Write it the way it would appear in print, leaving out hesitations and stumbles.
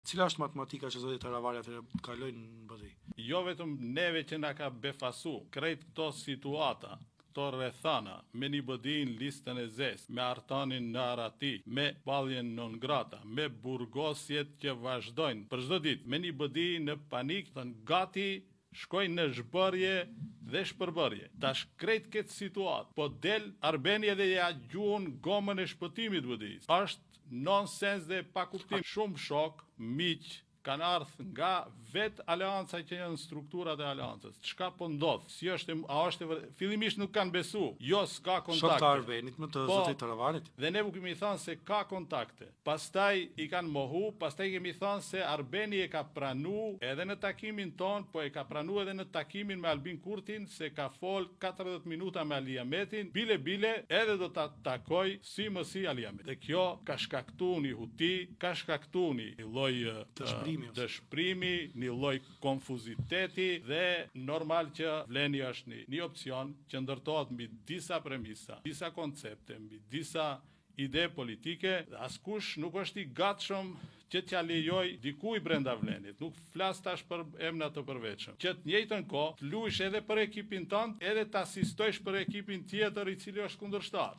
Cila është matematika që zoti Taravari atëherë kalojnë në BDI? Jo vetëm neve që na ka befasu, krejt këto situata, këto rrethana, me një BDI-n listën e zes, me Artanin në Arati, me Balljen non grata, me burgosjet që vazhdojnë për çdo ditë, me një BDI në panik, gati shkojnë në zhbërje dhe shpërbërje. Tash krejt këtë situatë, po del Arbeni edhe ja gjuhën gomën e shpëtimit BDI-s. Është nonsens dhe pa kuptim. Shumë shok, miq, kanë ardhur nga vetë aleanca që janë strukturat e aleancës. Çka po ndodh? Si është, fillimisht nuk kanë besu. Jo, s'ka kontakte. Shok të Arbenit më të zotit Taravarit. Dhe ne kemi thënë se ka kontakte. Pastaj i kanë mohu, pastaj kemi thënë se Arbeni e ka pranu edhe në takimin ton, po e ka pranu edhe në takimin me Albin Kurtin, se ka fol 40 minuta me Ali Ahmetin, bile edhe do ta takoj si mësi Ali Ahmet. Dhe kjo ka shkaktuar një huti, ka shkaktuar një lloj dëshprimi, një lloj konfuziteti dhe normal që vleni është një opcion që ndërtohet mbi disa premisa, disa koncepte, mbi disa ide politike, dhe askush nuk është i gatshëm që t'ja lejoj dikuj brenda vlenit. Nuk flas tash për emra të përveçëm. Që të njëjtën kohë të luajsh edhe për ekipin tënd, edhe të asistojsh për ekipin tjetër i cili është kundërshtar.